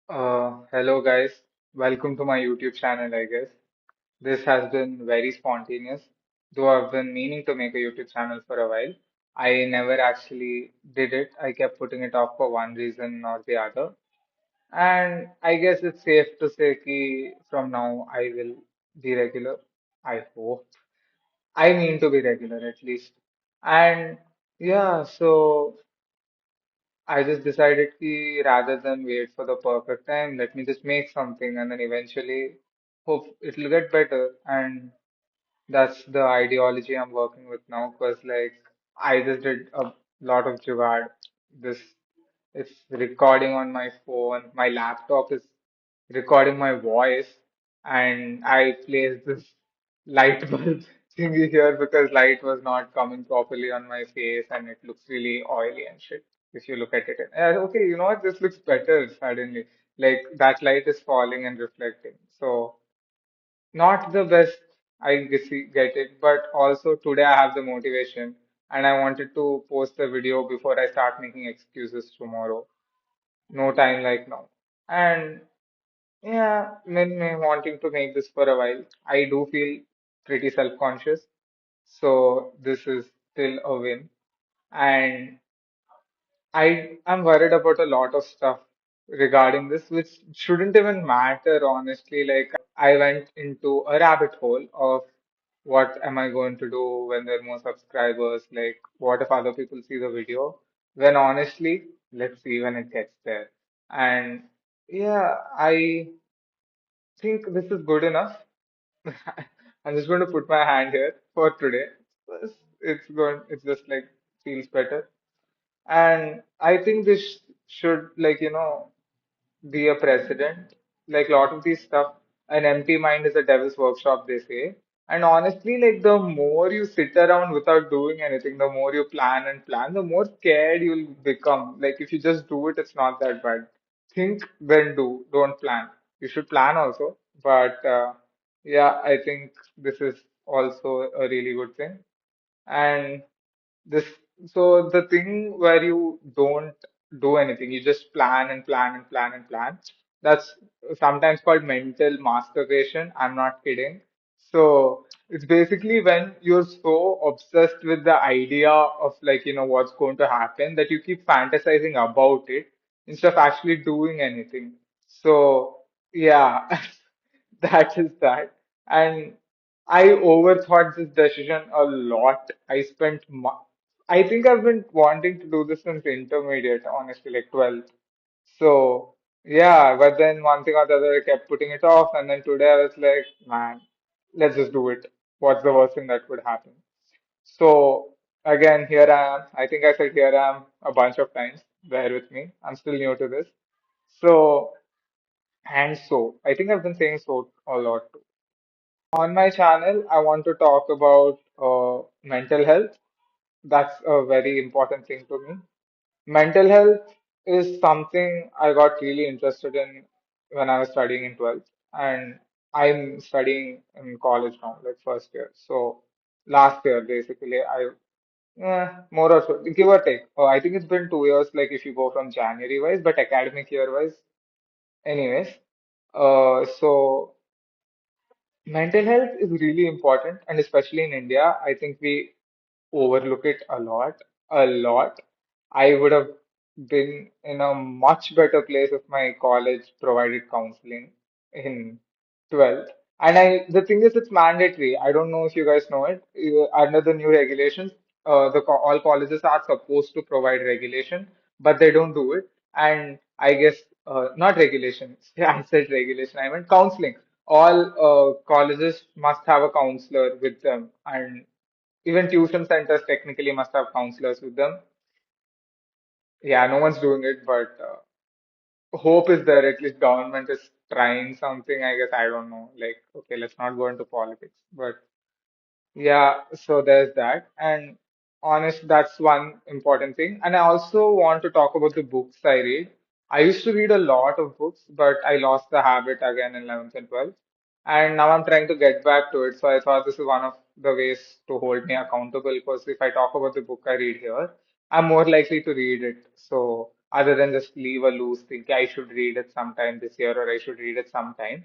Hello guys, welcome to my YouTube channel, I guess. This has been very spontaneous, though I've been meaning to make a YouTube channel for a while. I never actually did it. I kept putting it off for one reason or the other. And I guess it's safe to say कि from now I will be regular. I hope. I mean to be regular at least. And yeah, so I just decided कि rather than wait for the perfect time, let me just make something and then eventually hope it'll get better. And that's the ideology I'm working with now because like I just did a lot of jugaad. This it's recording on my phone. My laptop is recording my voice, and I placed this light bulb thingy here because light was not coming properly on my face, and it looks really oily and shit. If you look at it, okay, you know what? This looks better suddenly. Like that light is falling and reflecting. So not the best, get it, but also today I have the motivation, and I wanted to post the video before I start making excuses tomorrow. No time like now. And yeah, been wanting to make this for a while. I do feel pretty self-conscious, so this is still a win. And I'm worried about a lot of stuff regarding this, which shouldn't even matter, honestly. Like, I went into a rabbit hole of what am I going to do when there are more subscribers? Like, what if other people see the video? When honestly, let's see when it gets there. And yeah, I think this is good enough. I'm just going to put my hand here for today. It's just like feels better. And I think this should, like, be a precedent. Like, a lot of these stuff, an empty mind is a devil's workshop, they say. And honestly, like, the more you sit around without doing anything, the more you plan and plan, the more scared you'll become. Like, if you just do it, it's not that bad. Think, then do. Don't plan. You should plan also. But yeah, I think this is also a really good thing. And this, so the thing where you don't do anything, you just plan and plan and plan and plan. That's sometimes called mental masturbation. I'm not kidding. So it's basically when you're so obsessed with the idea of like, what's going to happen that you keep fantasizing about it instead of actually doing anything. So yeah, that is that. And I overthought this decision a lot. I think I've been wanting to do this since intermediate, honestly, like 12th. So, yeah, but then one thing or the other, I kept putting it off. And then today I was like, man, let's just do it. What's the worst thing that could happen? So, again, here I am. I think I said here I am a bunch of times. Bear with me. I'm still new to this. So, I think I've been saying so a lot. On my channel, I want to talk about mental health. That's a very important thing to me. Mental health is something I got really interested in when I was studying in 12th, and I'm studying in college now, like first year. So last year, basically, more or so, give or take. I think it's been 2 years, like if you go from January wise, but academic year wise, anyways. So mental health is really important, and especially in India, I think we overlook it a lot, a lot. I would have been in a much better place if my college provided counseling in 12th. And the thing is, it's mandatory. I don't know if you guys know it. Under the new regulations, all colleges are supposed to provide regulation, but they don't do it. And I guess, not regulations. I said regulation. I meant counseling. All colleges must have a counselor with them, and even tuition centers technically must have counselors with them. Yeah, no one's doing it, but hope is there. At least government is trying something. I guess I don't know. Like, okay, let's not go into politics, but yeah, so there's that. And honest, that's one important thing. And I also want to talk about the books I read. I used to read a lot of books, but I lost the habit again in 11th and 12th. And now I'm trying to get back to it. So I thought this is one of the ways to hold me accountable because if I talk about the book I read here, I'm more likely to read it. So other than just leave a loose thinking I should read it sometime this year or I should read it sometime.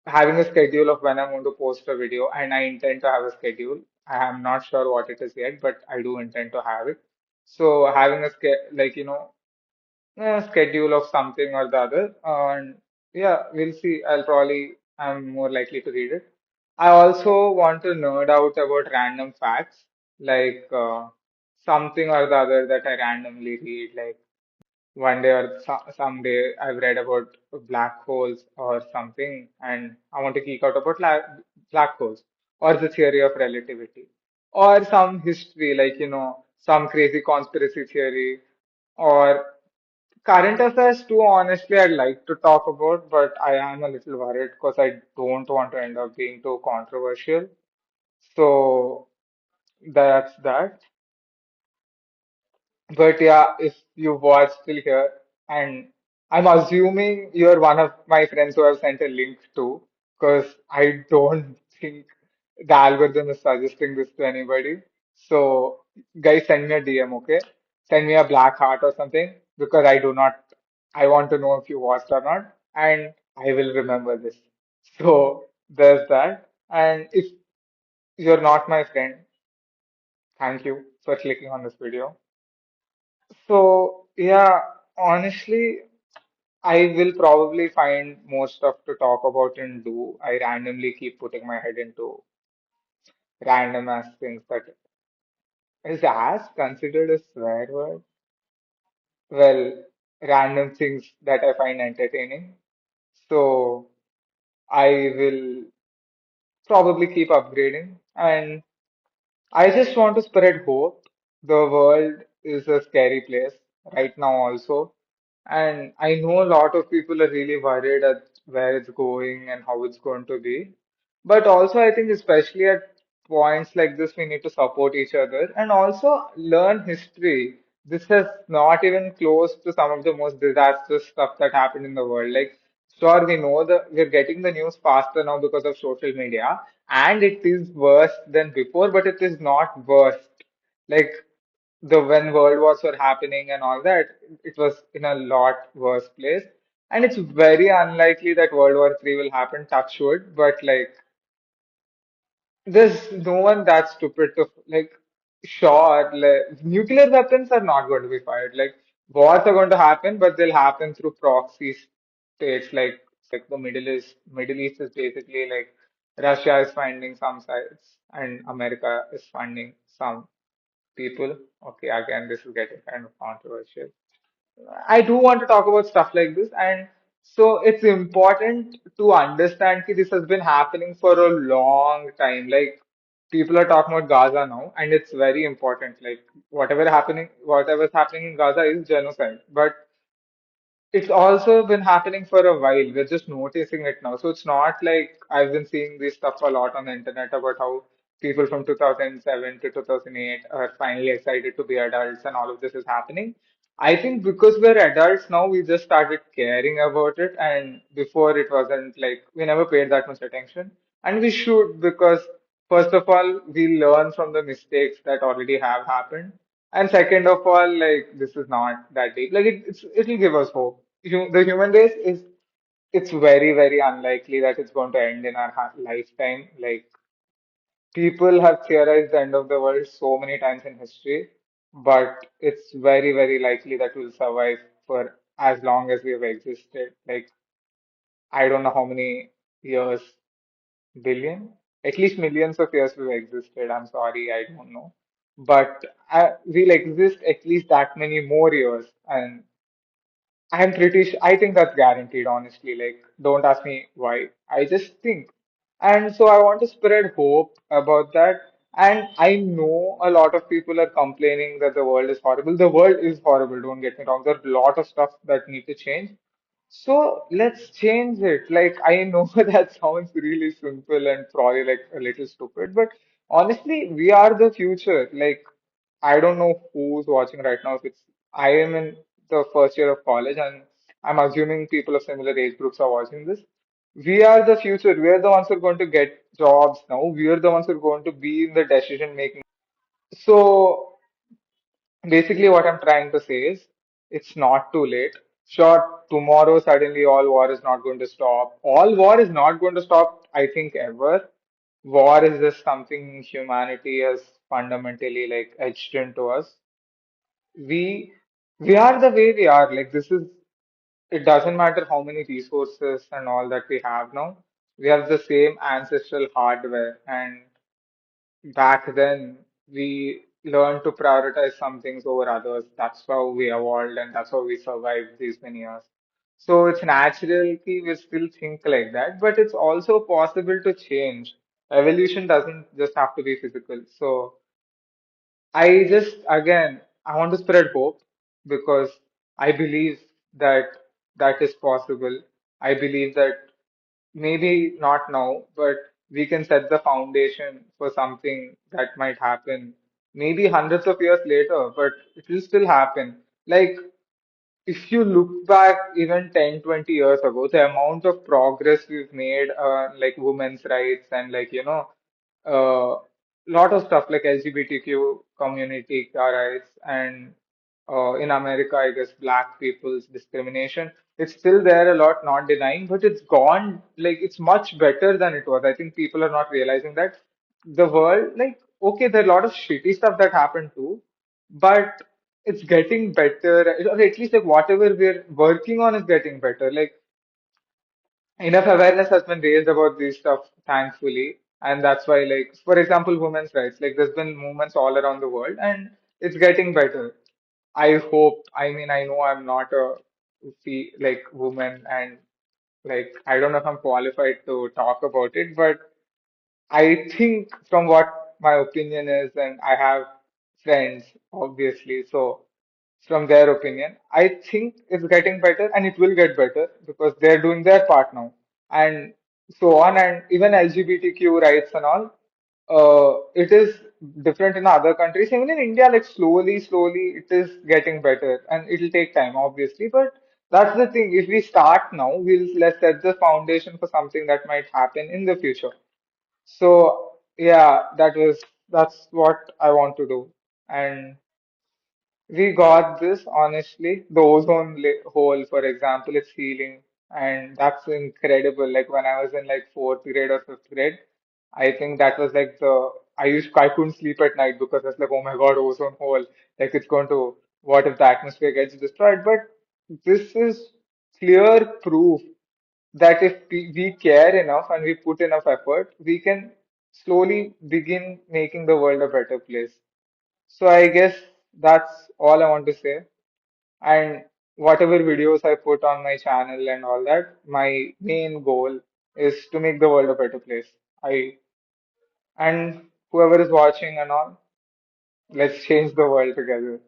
Having a schedule of when I'm going to post a video, and I intend to have a schedule. I am not sure what it is yet, but I do intend to have it. So having a schedule of something or the other, and yeah, we'll see. I'm more likely to read it. I also want to nerd out about random facts, like something or the other that I randomly read, like one day or someday I've read about black holes or something, and I want to geek out about black holes or the theory of relativity or some history, like, some crazy conspiracy theory or current affairs too. Honestly, I'd like to talk about, but I am a little worried because I don't want to end up being too controversial. So that's that. But yeah, if you watch till here, and I'm assuming you're one of my friends who have sent a link to, because I don't think the algorithm is suggesting this to anybody. So, guys, send me a DM, okay? Send me a black heart or something, because I want to know if you watched or not, and I will remember this. So, there's that. And if you're not my friend, thank you for clicking on this video. So, yeah, honestly, I will probably find more stuff to talk about and do. I randomly keep putting my head into random ass things that is as considered a swear word. Well, random things that I find entertaining. So, I will probably keep upgrading. And I just want to spread hope. The world is a scary place right now, also. And I know a lot of people are really worried at where it's going and how it's going to be. But also, I think, especially at points like this, we need to support each other and also learn history. This has not even close to some of the most disastrous stuff that happened in the world. Like, sure, we know that we're getting the news faster now because of social media, and it is worse than before, but it is not worst. Like, the when world wars were happening and all that, it was in a lot worse place. And it's very unlikely that World War III will happen, touch wood, but like there's no one that stupid to like sure like, nuclear weapons are not going to be fired. Like wars are going to happen, but they'll happen through proxy states like the Middle East is basically like Russia is funding some sides and America is funding some people. Okay, again, this is getting kind of controversial. I do want to talk about stuff like this, and so it's important to understand that this has been happening for a long time. Like people are talking about Gaza now, and it's very important. Like whatever's happening in Gaza is genocide, but it's also been happening for a while. We're just noticing it now. So it's not like I've been seeing this stuff a lot on the internet about how people from 2007 to 2008 are finally excited to be adults and all of this is happening. I think because we're adults now, we just started caring about it. And before it wasn't like we never paid that much attention. And we should because, first of all, we learn from the mistakes that already have happened. And second of all, like this is not that deep. Like it'll give us hope. The human race is it's very very unlikely that it's going to end in our lifetime. Like people have theorized the end of the world so many times in history, but it's very very likely that we'll survive for as long as we have existed. Like I don't know how many years, billion, at least millions of years we've existed. I'm sorry, I don't know, but we'll exist at least that many more years, and I think that's guaranteed, honestly. Like, don't ask me why. I just think. And so I want to spread hope about that. And I know a lot of people are complaining that the world is horrible. The world is horrible, don't get me wrong. There's a lot of stuff that need to change. So let's change it. Like, I know that sounds really simple and probably like a little stupid, but honestly, we are the future. Like, I don't know who's watching right now. If it's I am in the first year of college, and I'm assuming people of similar age groups are watching this. We are the future. We are the ones who are going to get jobs now. We are the ones who are going to be in the decision making. So basically, what I'm trying to say is. it's not too late. Sure, tomorrow suddenly all war is not going to stop. All war is not going to stop, I think, ever. War is just something humanity has fundamentally like etched into us. We we are the way we are. Like this is it doesn't matter how many resources and all that we have now. We have the same ancestral hardware, and back then we learned to prioritize some things over others. That's how we evolved and that's how we survived these many years. So it's natural that we still think like that, but it's also possible to change. Evolution doesn't just have to be physical. So I just, again, I want to spread hope because I believe that that is possible. I believe that maybe not now, but we can set the foundation for something that might happen maybe hundreds of years later, but it will still happen. Like, if you look back even 10, 20 years ago, the amount of progress we've made like women's rights and like, a lot of stuff like LGBTQ community rights and in America, I guess black people's discrimination. It's still there a lot, not denying, but it's gone like it's much better than it was. I think people are not realizing that the world, like, okay, there are a lot of shitty stuff that happened too, but it's getting better, or at least like whatever we're working on is getting better. Like enough awareness has been raised about this stuff, thankfully. And that's why, like, for example, women's rights, like, there's been movements all around the world and it's getting better. I hope, I mean, I know I'm not a like woman and like, I don't know if I'm qualified to talk about it, but I think from what my opinion is, and I have friends, obviously, so from their opinion, I think it's getting better and it will get better because they're doing their part now. And so on, and even LGBTQ rights and all, it is different in other countries. Even in India, like slowly, it is getting better and it'll take time, obviously. But that's the thing. If we start now, let's set the foundation for something that might happen in the future. So yeah, that's what I want to do. And we got this, honestly. The hole, for example, it's healing, and that's incredible. Like when I was in like fourth grade or fifth grade, I think that was like I couldn't sleep at night because I was like, oh my God, ozone hole, like it's going to, what if the atmosphere gets destroyed? But this is clear proof that if we care enough and we put enough effort, we can slowly begin making the world a better place. So I guess that's all I want to say. And whatever videos I put on my channel and all that, my main goal is to make the world a better place. I and whoever is watching and all, let's change the world together.